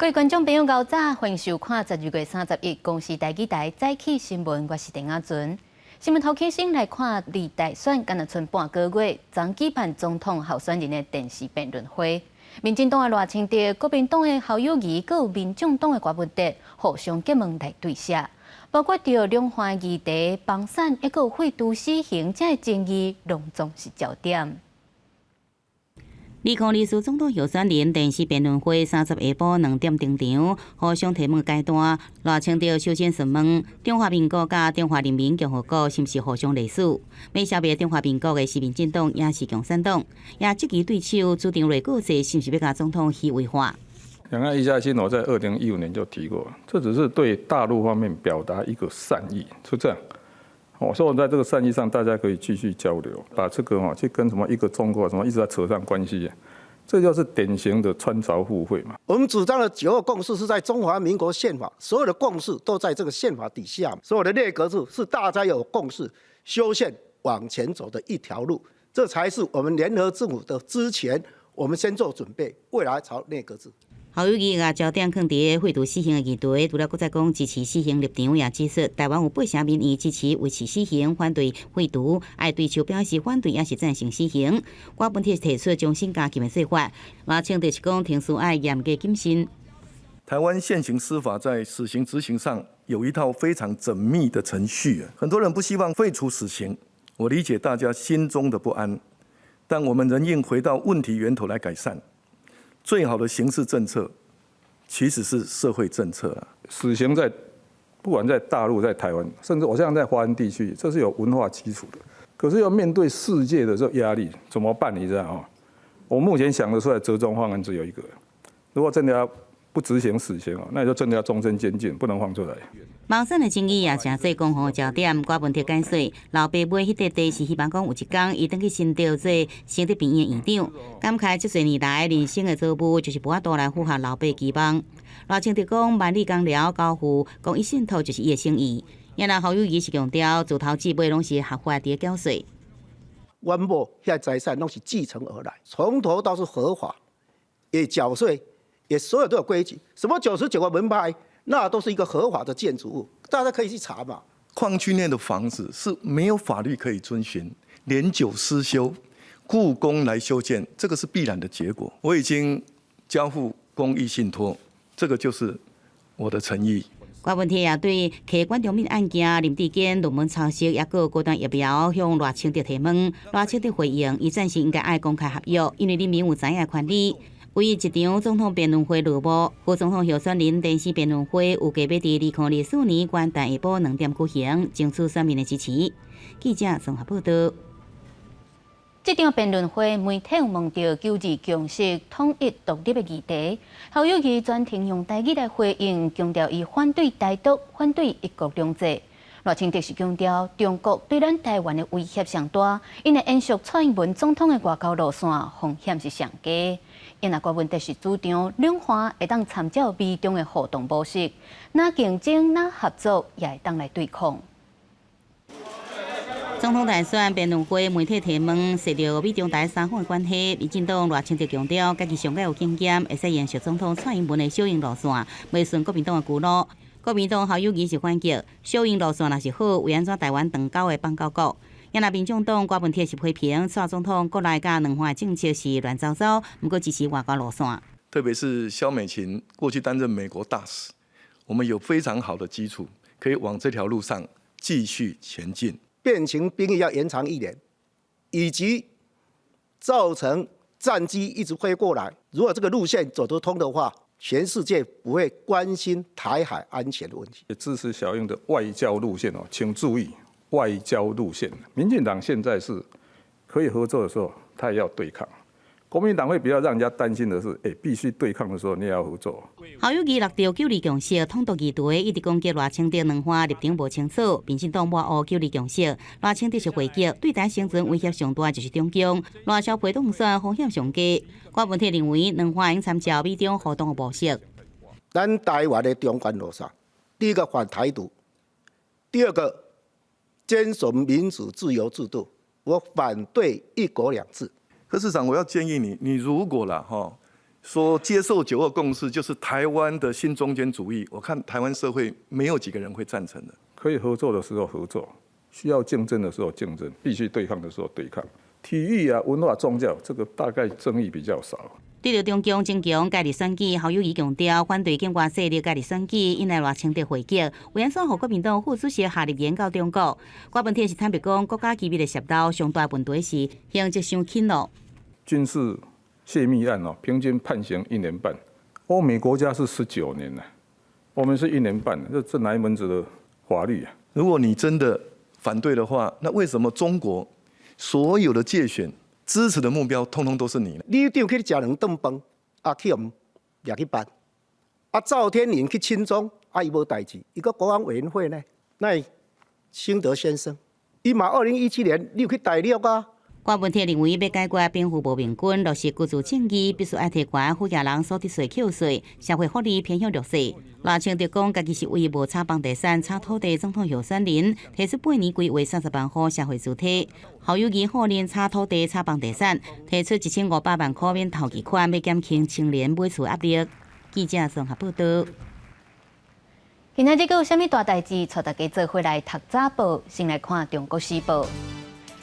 各位观众朋友，早早欢迎收看12月31日公视台记台早起新闻，我是陈雅纯。新闻头起先来看，离大选敢若剩半个月，将举办总统候选人的电视辩论会。民进党的赖清德、国民党的侯友宜，佮有民众党的郭文哲互相结盟来对射，包括着两岸议题、房产，还佮有废除死刑这争议，拢总是焦点。2024总统候选人电视辩论会30下晡2点登场，互相题目阶段，赖清德首先询问中华民国甲中华人民共和国是毋是互相隶属？要消灭中华民国的是民进党，也是共产党，也积极对手主张瑞国籍是毋是要甲总统虚伪化？两岸一家亲，我在2015年就提过，这只是对大陆方面表达一个善意，就这样。所以我在这个善意上，大家可以继续交流，把这个去跟什么一个中国什么一直在扯上关系，这就是典型的穿凿附会嘛。我们主张的9二共识是在中华民国宪法，所有的共识都在这个宪法底下，所有的内阁制是大家有共识修宪往前走的一条路，这才是我们联合政府的之前，我们先做准备，未来朝内阁制。侯友宜也焦点放伫废除死刑的议题，除了搁再讲支持死刑立场，也指出台湾有8成民意支持维持死刑，反对废除。爱对手表示反对，也是赞成死刑。郭文哲提出重新加刑的说法，赖清德是讲庭事爱严格谨慎。台湾现行司法在死刑执行上有一套非常缜密的程序，很多人不希望废除死刑，我理解大家心中的不安，但我们仍应回到问题源头来改善。最好的刑事政策其实是社会政策啊。死刑在不管在大陆、在台湾，甚至我像在华人地区，这是有文化基础的。可是要面对世界的这个压力，怎么办？你知道吗？我目前想得出来折中方案只有一个：如果真的要不执行死刑，那就真的要终身监禁，不能放出来。房产的争议也成做公众焦点。郭文哲解说，老爸买迄块地是希望讲有一天伊登去新竹做省得病院院长。感慨这些年来人生的遭遇，就是无法度来符合老爸期望。赖清德讲万里公寮交付，讲一信托就是伊的心意。原来侯友宜是强调，自头至尾拢是合法的缴税。阮某遐财产拢是继承而来，从头到是合法，也缴税，也所有都有规矩。什么99个门牌？那都是一个合法的建筑物，大家可以去查嘛。矿区内的房子是没有法律可以遵循，年久失修，故宫来修建，这个是必然的结果。我已经交付公益信托，这个就是我的诚意。郭文哲也对客观中面案件林志坚论文抄袭，也有高端疫苗向赖清德提问，赖清德回应，伊暂时应该爱公开合约，因为人民有知影权利。为一场总统辩论会落幕，副总统候选人电视辩论会有计要伫2024年元旦下晡2点举行，争取选民的支持。记者综合报道。这场辩论会，媒体有问到9日共识统一独立的议题，侯友宜专程用台语来回应，强调伊反对台独，反对一国两制。赖清德是强调中国对咱台湾的威胁上大，因为延续蔡英文总统的外交路线，风险是上低。因郭文哲是主张两岸会当参照美中的互动模式，哪竞争哪合作也会当来对抗。总统大选辩论会，媒体提问，涉到美中台3方的关系，民进党赖清德强调，家己上届有经验，会使延续总统蔡英文的小英路线，袂顺国民党的旧路。国民党侯友宜是反击，小英路线若是好，为安怎台湾断交的邦交国？原来民众党郭文哲是批评蔡总统国内甲两岸的政策是乱糟糟，不过支持外交路线。特别是萧美琴过去担任美国大使，我们有非常好的基础，可以往这条路上继续前进。变形兵役要延长1年，以及造成战机一直飞过来，如果这个路线走得通的话，全世界不会关心台海安全的问题。支持小英的外交路线请注意。外交路线，民进党现在是可以合作的时候，他也要对抗。国民党会比较让人家担心的是，必须对抗的时候，你也要合作。侯友宜落到9日共识，统独议题一直攻击赖清德两岸立场无清楚，民进党抹黑9日共识，赖清德是回击，对台生存威胁上大就是中共，赖萧陪动算风险上低。郭文哲认为，两岸应参照美中互动的模式。咱台湾的中间路上，第一个反台独，第二个坚守民主自由制度，我反对一国两制。柯市长，我要建议你，你如果说接受9·2共识就是台湾的新中间主义，我看台湾社会没有几个人会赞成的。可以合作的时候合作，需要竞争的时候竞争，必须对抗的时候对抗。体育啊、文化、宗教，这个大概争议比较少。对着中共增强家己选举，侯友宜强调反对境外势力家己选举，引来偌清的回击。为安怎互国民党副主席下令严告中国？郭文天是坦白讲，国家机密的泄露上大问题是刑责伤轻咯。军事泄密案哦，平均判刑1年半，欧美国家是19年呢，我们是1年半，这哪一门子的法律啊？如果你真的反对的话，那为什么中国所有的介选支持的目标，通通都是你呢？李长去食2顿饭，去互掠去办，赵天麟去亲中，伊无代志，伊个国安委员会呢？那兴德先生，伊嘛2017年你有去大陆啊？郭文天认为，要解决贫富无明均、落实居住正义，必须爱提悬富家人所得税扣税，社会福利偏向弱势。赖清德讲，家己是为无炒房地产、炒土地总统候选人，提出8年规划30万户社会主体。侯友宜后年炒土地、炒房地产，提出1500万块免头期款，要减轻青年买厝压力。记者综合报道。今仔日有啥物大代志，带大家做回来读早报，先来看《中国时报》。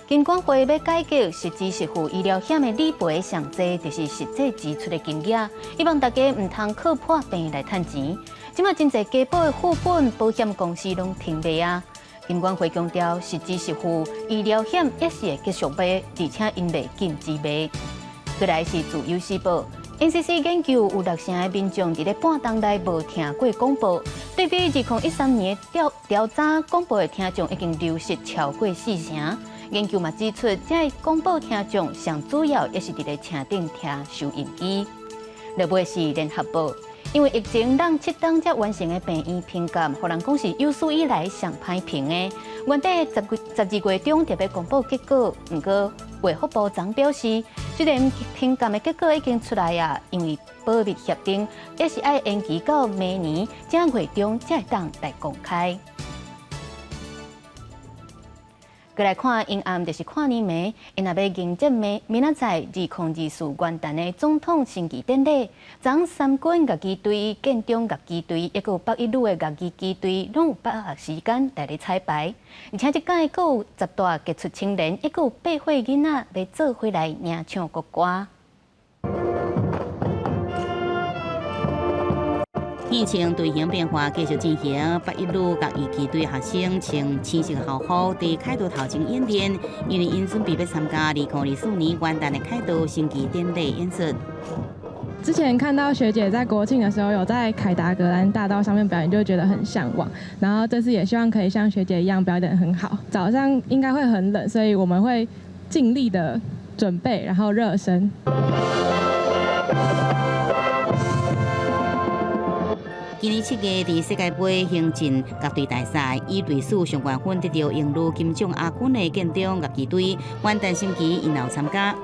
金管会要改革实支实付医疗险的理赔上济，就是实际支出的金额，希望大家唔通靠破病来趁钱。即马真侪加保的副本保险公司拢停卖啊！金管会强调，实支实付医疗险也是会继续卖，而且因未禁止卖。再来是自由时报 ，NCC 研究有6成的民众伫咧半冬内无听过广播，对比2013年调查，广播的听众已经流失超过4成。研究嘛指出，这广播听众上主要也是伫咧车顶听收音机。落尾是联合报，因为疫情让7档才完成的病院评鉴，互人讲是有史以来上歹评的。原底12月中特别公布结果，不过卫福部长表示，虽然评鉴的结果已经出来啊，因为保密协定也是要延期到明年正月中才会当来公开。过来看阴暗，就是看年暝，因若要迎接明仔载2024元旦的总统升旗典礼，昨三军乐基队、建中乐基队，也有北一路的乐基机队，拢有把握时间来咧彩排。而且即届阁有10大杰出青年，也阁有8岁囡仔要做回来领唱国歌。疫情队形变化继续进行，北一路各乐基队学生穿青色校服，伫凯道头前演练，因为因准备要参加2024年元旦的凯道升旗典礼演出。之前看到学姐在国庆的时候有在凯达格兰大道上面表演，就觉得很向往。然后这次也希望可以像学姐一样表演得很好。早上应该会很冷，所以我们会尽力的准备，然后热身。今年7月伫世界杯行进各队大赛，以队数上冠军得到荣誉金奖亚军的建中乐基队，元旦升旗因有参加。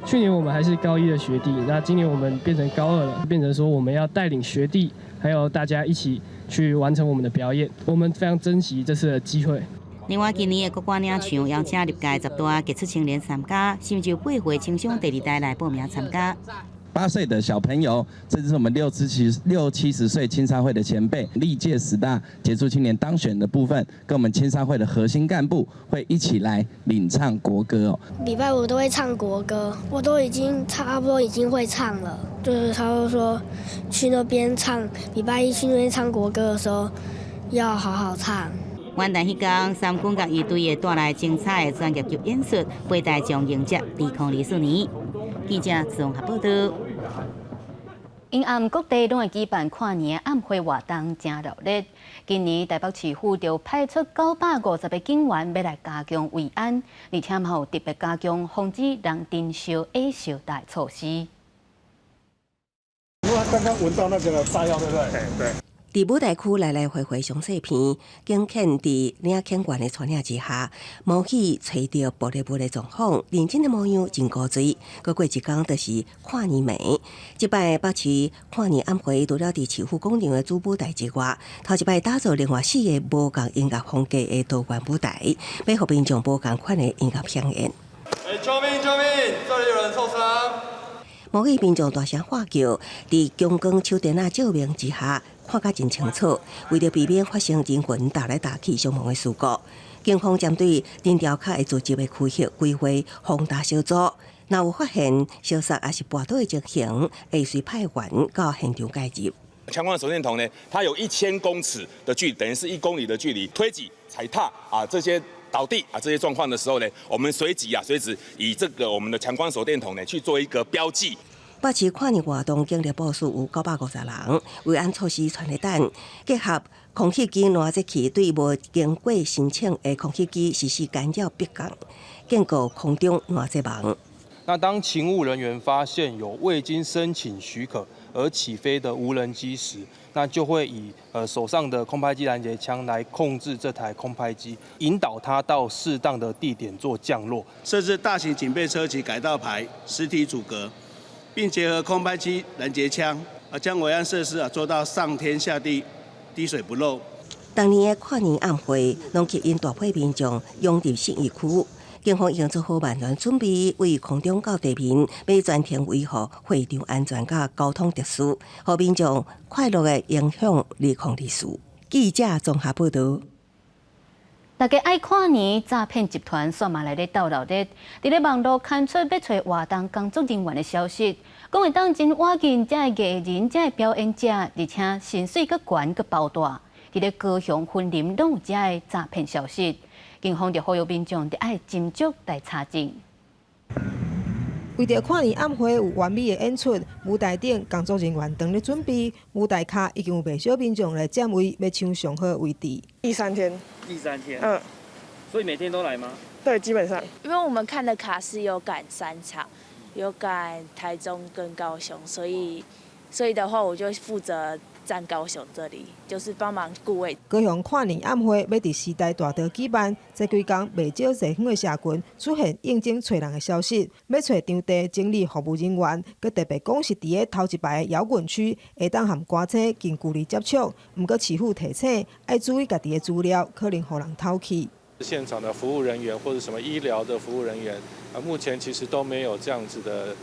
去年我们还是高1的学弟，那今年我们变成高2了，变成说我们要带领学弟，还有大家一起去完成我们的表演。我们非常珍惜这次的机会。另外，今年的国歌领唱邀请历届10大杰出青年参加，新州8岁青商第2代来报名参加。8岁的小朋友，甚至是我们60-70岁青商会的前辈，历届10大杰出青年当选的部分，跟我们青商会的核心干部会一起来领唱国歌哦。礼拜5都会唱国歌，我都已经差不多已经会唱了，就是他就说去那边唱，礼拜1去那边唱国歌的时候要好好唱。元旦迄天，三军各乐队会带来精彩的专业级演出，为大众迎接2024年。记者综合报道。因暗各地拢会举办跨年暗会活动，真热烈。今年台北市府就派出950个警员要来加强维安，而且嘛有特别加强防止人珍烧矮烧大措施。我刚刚闻到那个炸药，对不对？对。伫舞台区来来回回上细片，警犬伫领警员的带领之下，冒起吹着玻璃舞的状况，认真的模样真古锥。过一天就是跨年暝，即摆北市跨年暗会除了伫市府广场的主舞台之外，头一摆打造另外4个无共音乐风格的多元舞台，要互民众无共款的音乐响应。救命！救命！这里有人受伤。毛起民众大声喊叫，伫强光手电啊照明之下，看甲真清楚。为着避免发生人群打来打去伤亡的事故，警方针对林条卡会组织的区域规划防打小组，若有发现烧杀还是跋倒的情形，会随派员到现场介入。强光手电筒呢，它有1000公尺的距离，等于是1公里的距离，推挤、踩踏这些倒地这些状况的时候呢，我们随即以这个我们的强光手电筒呢去做一个标记。北市跨年活动警力部署有950人，维安措施全力弹，结合空气机暖节器对无经过申请的空气机实施干扰逼降，建构空中暖节网。那当勤务人员发现有未经申请许可而起飞的无人机时，那就会以手上的空拍机拦截枪来控制这台空拍机，引导它到适当的地点做降落。设置大型警备车及改道牌、实体阻隔，并结合空拍机拦截枪，将维安设施做到上天下地、滴水不漏。当年的跨年晚会，拢吸引大批民众涌入信义区。警方已经做好万全准备，为空中到地面，要全天维护会场安全甲交通秩序，互民众快乐的影响日控历史。记者综合报道。大家爱跨年，诈骗集团煞嘛来咧斗闹咧，伫咧网络刊出要找活动工作人员的消息，讲会当真挖紧这个艺人、这个表演者，而且薪水阁悬阁包大，伫咧高雄婚林拢有这个诈骗消息。警方就呼吁民众得爱斟酌来查证。为着跨年晚会有完美的演出，舞台顶工作人员当咧准备，舞台卡已经有不少民众来占位，要抢上好位置。第三天。所以每天都来吗？对，基本上。因为我们看的卡是有赶3场，有赶台中跟高雄，所以的话我就负责站高雄这里，就是帮忙顾位。高雄跨年晚会要伫时代大道举办，这几天未少侪远的社群出现应征找人的消息，要找场地整理服务人员，佮特别讲是伫咧头一排的摇滚区，会当和歌星近距离接触，毋过市府提醒要注意家己的资料，可能互人偷去。现场的服务人员或者什么医疗的服务人员，目前其实都没有这样子的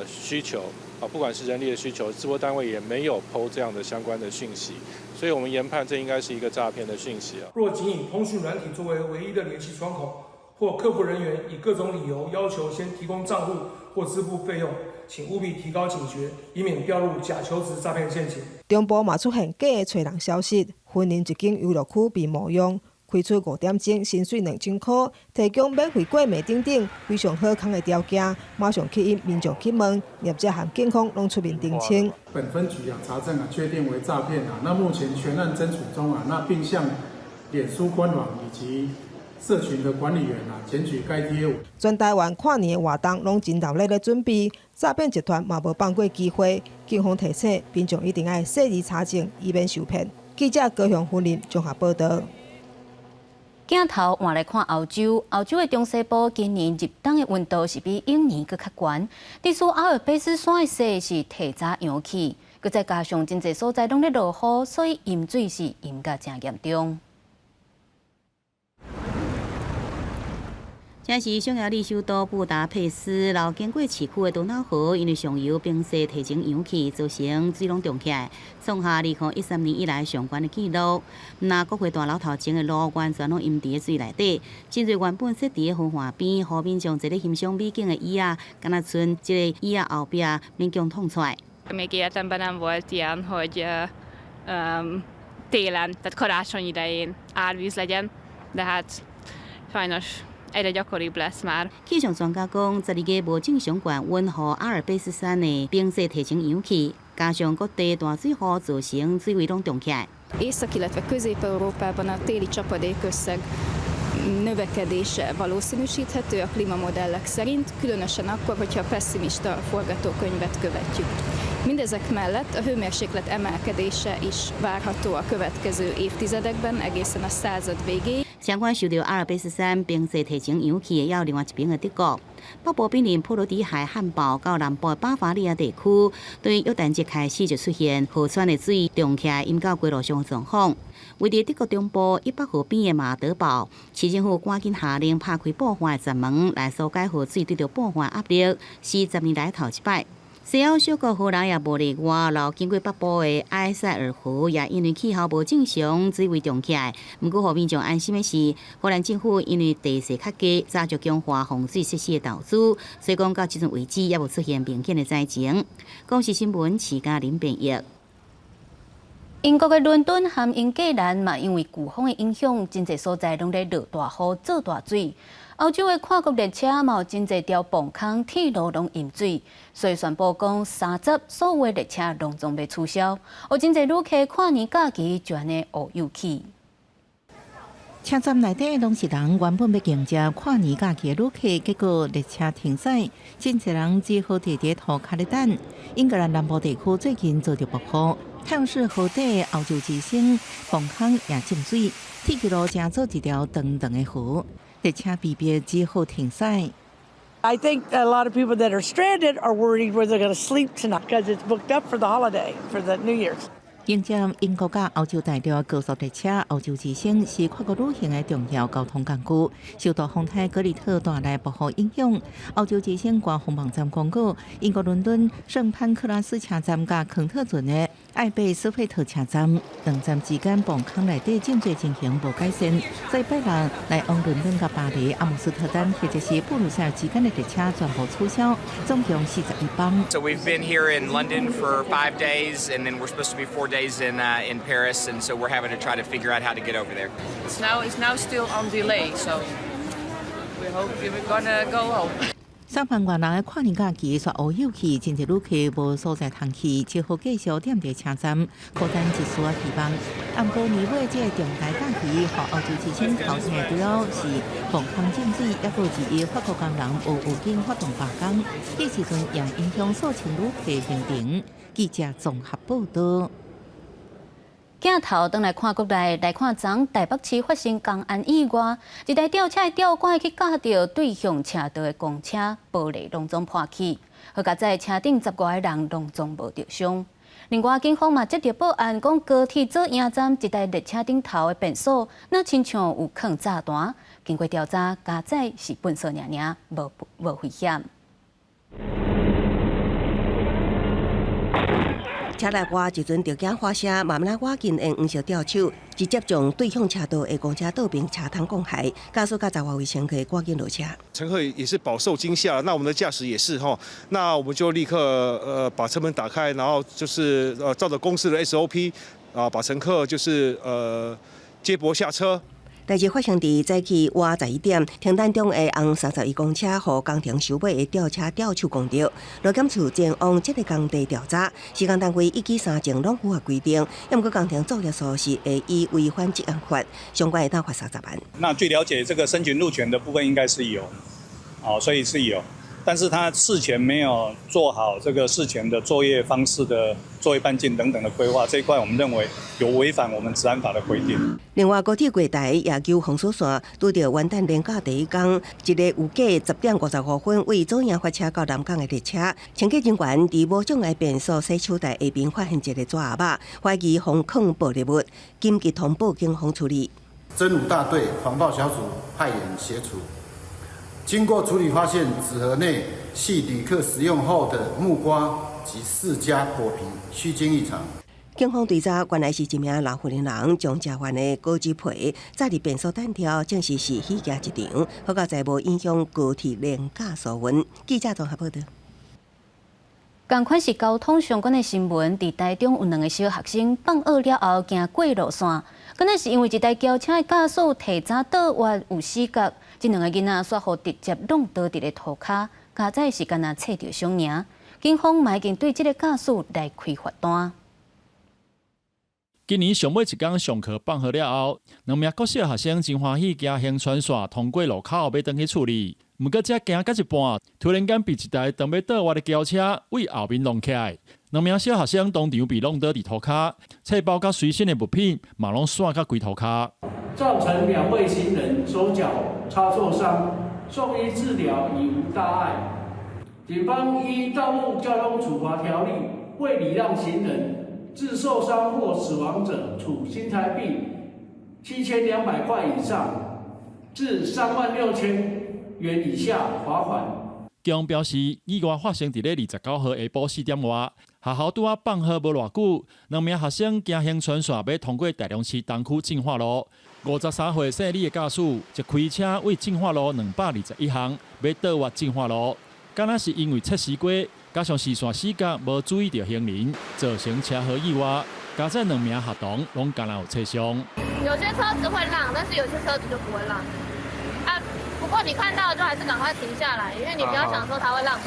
需求。不管是人力的需求，直播单位也没有 PO 这样的相关的讯息，所以我们研判这应该是一个诈骗的讯息。若仅以通讯软体作为唯一的联系窗口，或客服人员以各种理由要求先提供账户或支付费用，请务必提高警觉，以免掉入假求职诈骗陷阱。中部嘛出现假的找人消息，婚林一间游乐区被冒用。开出5点钟，薪水2000块，提供免费过暝等，非常好康的条件，马上吸引民众去问，业者和警方拢出面澄清。本分局查证确定为诈骗那目前全案侦处中那并向脸书官网以及社群的管理员检举该贴文。全台湾跨年的活动拢真热烈的准备，诈骗集团嘛无放过机会，警方提醒民众一定要细致查证，以免受骗。记者高雄婚林综合报道。镜头换来看澳洲，澳洲的中西部今年入冬的温度是比往年更较悬。地处阿尔卑斯山的雪是提早扬起，佮再加上真侪所在拢咧落雨，所以淹水是淹甲真严重。这是匈牙利首都布达佩斯，路经过市区的多瑙河，因为上游冰雪提前扬起，造成水拢冻起来，创下2013年以来上悬的纪录。那国会大楼头前的路完全拢淹伫水内底，真侪原本设伫的分环边，和民众坐咧欣赏美景的椅仔，敢若剩即个椅仔后壁勉強捅出来。Még életemben nem volt ilyen, hogy télen, tehát karácsony idején árvíz legyen, de hát sajnos.气象专家讲，12月无正常降温，和阿尔卑斯山的冰雪提前扬起，加上各地大水河造成水位拢冻起来。Észak, illetve Közép-Európában a téli csapadékösszeg növekedése valószínűsíthető a klímamodellek szerint, különösen akkor, hogyha pessimista forgatókönyvet követjük. Mindezek mellett a hőmérséklet emelkedése is várható a következő évtizedekben, egészen a század végéig. 相关受到阿尔卑斯山冰雪提前扬起的，也有另外一边的德国。北部濒临波罗的海汉堡到南部的巴伐利亚地区，对约旦节开始就出现河川的水冻起来，淹到街路上的状况。为伫德国中部100河边的马德堡，市政府赶紧下令拍开补换的闸门，来疏解河水对着补换压力，是10年来头一摆。西欧小国荷兰也无例外，然后经过北部的埃塞尔湖，也因为气候无正常，水位涨起来。不过，互民众安心的是，荷兰政府因为地势较低，早就强化防水设施的投资，所以讲到即阵为止，也无出现明显的灾情。公视新闻市加林编译。英国的伦敦和英格兰嘛，因为飓风的影响，真侪所在拢在落大雨、做大水。欧洲的跨国列车嘛，有真侪条磅空铁路拢淹水，所以宣布讲30所有的列车拢总被取消。有真侪旅客跨年假期就安尼乌有去。车站内底拢是人，原本要迎接跨年假期的旅客，结果列车停驶，真侪人只好伫涂骹咧等。英格兰南部地区最近遭到暴雨，太阳市河底欧洲之星磅空也浸水，铁轨路成做一条长长的河。列车被迫只好停驶。I think a lot of people that are stranded are worried where they're going to sleep tonight because it's booked up for the holiday, for the New Year's. 迎接英国甲欧洲大陆高速列车欧洲之星是跨国旅行的重要交通工具。受到风台格里特带来暴雨影响，欧洲之星官方网站公告，英国伦敦圣潘克拉斯车站甲肯特郡的艾贝斯费特车站两站之间磅空内底进水情形无改善，所以拜六来往伦敦甲巴黎、阿姆斯特丹或者是布鲁塞尔之间的列车全部取消，总共41班。So we've been here in London for 5 days, and then we're supposed to be 4 days in Paris, and so we're having to try to figure out how to get over there. It's now still on delay, so we hope we're gonna go home. 3万外人的跨年假期煞乌有去，真侪旅客无所在通去，只好继续踮伫车站，孤单一丝希望。按过年尾这个重大假期，和欧洲之星头前的除了是磅空浸水，也有之一法国工人有紧发动罢工，迄时阵也影响数千旅客行程。记者综合报道。镜头转来看国内，来看昨台北市发生公安意外，一台吊车的吊管去夹到对向车道的公车，玻璃拢总破去，好甲在车顶10外个人拢总无着伤。另外，警方嘛接到报案，讲高铁左营站一台列车顶头的便所，那亲像有放炸弹。经过调查，加载是粪扫尔，无危险。车内外一阵着惊发射，慢慢赶紧用黄色吊手，直接将对向车道的公车道边车窗降下，加速甲10外位乘客赶紧落车。乘客也是饱受惊吓，那我们的驾驶也是哈，那我们就立刻把车门打开，然后就是照着公司的 SOP 啊，把乘客就是接驳下车。代志发生伫早起晚11点，停站中的红31公车和工程收尾的吊车吊手公着，路检处前往这个工地调查，施工单位一举3证拢符合规定，要过工程作业数是会以违反职安法，相关会当罚30万。那据了解，这个申请路权的部分应该是有，所以是有。但是他事前没有做好这个事前的作业方式的作业半径等等的规划，这一块我们认为有违反我们治安法的规定。另外，高铁月台夜求防守线拄到元旦连假第一天，一个有价10点55分为左营发车到南港的列车，乘客人员伫无障碍便所洗手台下边发现一个纸盒仔，怀疑防控玻璃物，紧急通报警方处理。侦5大队防暴小组派员协助。经过处理，发现纸盒内系旅客使用后的木瓜及4家果皮，须经异常。警方追查，原来是一名老妇人将食完的果子皮载入便所单条，证实是虚假一场，好在在无影响高铁连假所闻。记者综合报道。同款是交通相关的新闻，伫台中有2个小学生放学了后行过路线，可能是因为一台轿车的驾驶提早倒弯有死角，这2个囡仔煞好直接弄倒伫咧涂骹，加载是干那切着伤尔。警方嘛已经对这个驾驶来开罚单。今年上尾一天上课放学了后，2名国小学生真欢喜，行行穿线通过路口，要回去处理。毋过才行到一半，突然间被一台当要倒弯的轿车为后面弄起来。2名小学生当场被弄倒伫涂骹，册包甲随身的物品嘛拢散到规涂骹，造成2位行人手脚擦受伤，送医治疗已无大碍。警方依《道路交通处罚条例》为礼让行人致受伤或死亡者，处新台币7200块以上至36000元以下罚款。中表示，意外发生伫咧29号下晡4点外，学校拄啊放学无偌久，2名学生行行穿线要通过大良市东区进化路。53岁姓李的驾驶就开车为进化路221巷要倒挖进化路，敢若是因为测试过，加上视线死角无注意到行人，造成车祸意外。加在2名学童拢敢若有车伤。有些车子会让，但是有些车子就不会让。啊，不过你看到就还是赶快停下来，因为你不要想说他会让。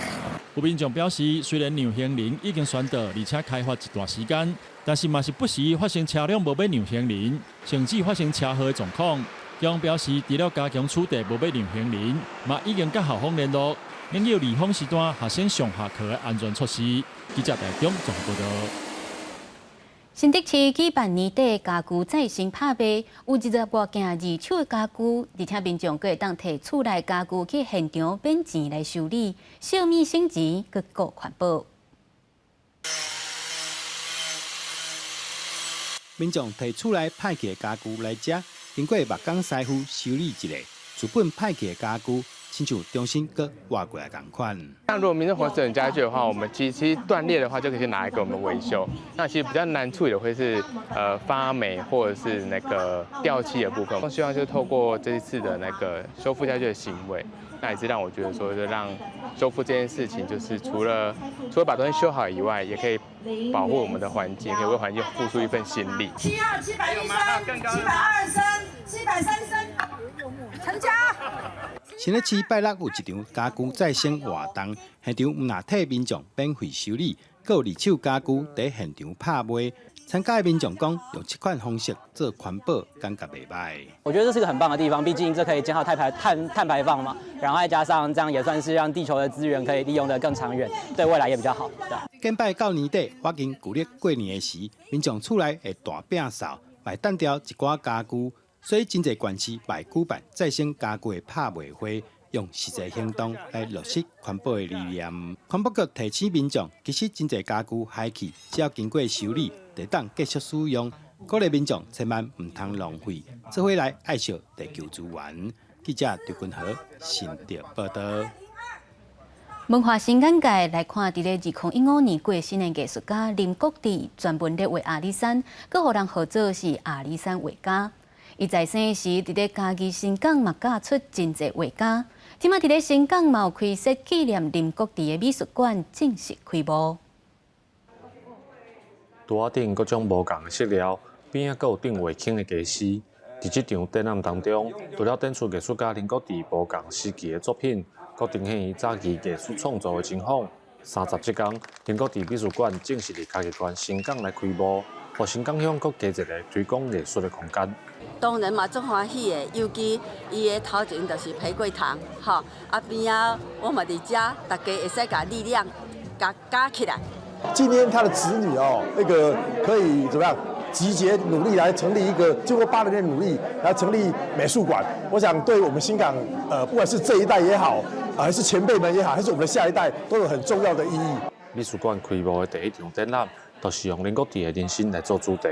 有民众表示，虽然让行人已经宣导而且开发一段时间，但是嘛是不时发生车辆无要让行人，甚至发生车祸的状况。中表示，除了加强处理无要让行人，嘛已经甲校方联络，研究离峰时段学生上下课的安全措施。记者台中综合报道。新竹市举办年底家具再生拍卖，有20多件二手的家具，而且民众阁会当摕厝内家具去现场免钱来修理，小米省钱，阁顾环保。民众摕厝内歹去的家具来遮，经过木工师傅修理一下，原本歹去的家具，亲像重新搁挖过来同款。那如果民众朋友使用家具的话，我们其实断裂的话就可以拿来给我们维修。那其实比较难处理的会是发霉或者是那个掉漆的部分。我希望就透过这一次的那个修复家具的行为，那也是让我觉得说，就让修复这件事情，就是除了把东西修好以外，也可以保护我们的环境，可以为环境付出一份心力。72713、733、成交。新北市拜六有一场家具再生活动，现场唔但替民众免费修理，阁有二手家具在现场拍卖。参加的民众讲，用这款方式做环保，感觉袂歹。我觉得这是个很棒的地方，毕竟这可以减少碳排放嘛，然后再加上这样也算是让地球的资源可以利用得更长远，对未来也比较好。敬拜到年底，发现旧历过年的时，民众厝内会大摒扫，卖单调一寡家具。所以，真侪县市卖举办再生家具的拍卖会，用实际行动来落实环保的理念。环保局提醒民众，其实真侪家具废弃，只要经过修理，就当继续使用。鼓励民众千万唔通浪费，做伙来爱惜地球资源。记者刘君豪，新竹报道。文化新眼界来看，伫咧2015年过身的艺术家林国治，专门咧画阿里山，佮互人号做是阿里山画家。伊在生时，伫咧家己新港嘛教出真侪画家。即马伫咧新港嘛有开设纪念林国治的美术馆正式开幕。拄仔顶各种无共的色料，边仔阁有顶画轻的技师。伫即场展览当中，除了展出艺术家林国治无共时期的作品，阁呈现伊早期艺术创作的情况。37天，林国治美术馆正式伫嘉义县新港来开幕，互新港乡阁加一个推广艺术的空间。当然嘛，足欢喜的，尤其伊的头前就是玫瑰堂，吼，啊边啊，我嘛伫遮，大家会使甲力量加起来。今天他的子女可以怎么样集结努力来成立一个，经过8年的努力来成立美术馆。我想对我们新港不管是这一代也好，还是前辈们也好，还是我们的下一代，都有很重要的意义。美术馆开幕的第一场展览，就是用林国治的人生来做主题。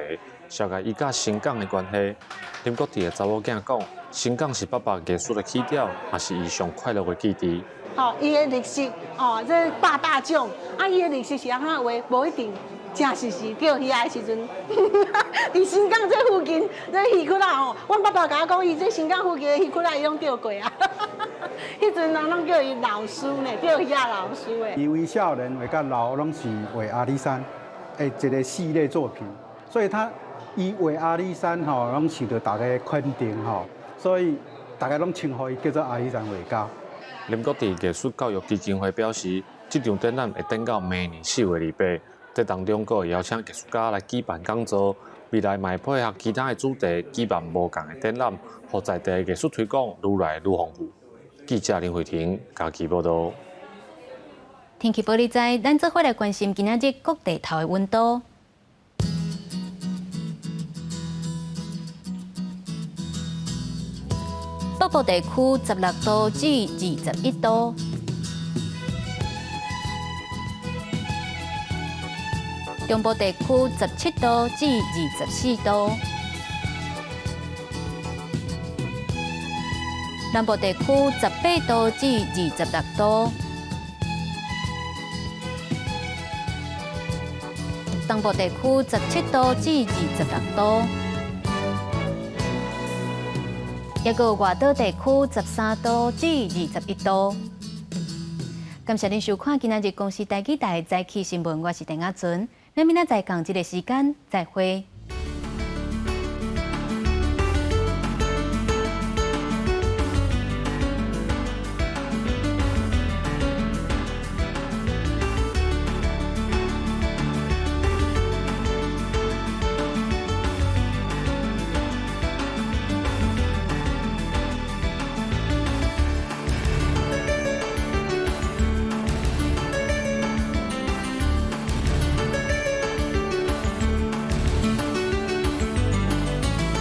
小解伊甲新港的关系，林国治的查某囝讲，新港是爸爸艺术的起点，也是伊上快乐的基地。伊的历史这大种，伊的历史是安怎话，无一定正是叫遐的时阵，伫新港这附近，这戏曲啦阮爸爸甲我讲，伊这新港附近的戏曲啦，伊拢钓过啊。迄阵人拢叫伊老师呢，钓遐老师的。伊为少年画到老，拢是画阿里山的一个系列作品，所以伊画阿里山拢受到大家肯定所以大家拢称呼伊叫做阿里山画家。林国治艺术教育基金会表示，这场展览会展到明年4月28日，这当中阁会邀请艺术家来举办讲座，未来嘛会配合其他的主题举办无共的展览，让在地的艺术推广愈来愈丰富。记者林慧婷嘉义报道。天气报你知，咱做伙来关心今仔日各地头的温度。北部地区16度至21度，中部地区17度至24度，南部地区18度至26度，东部地区17度至26度，也有外岛地区13度至21度。感谢您收看今仔日公视台记台早起新闻，我是陈雅纯，咱明仔载同一个时间再会。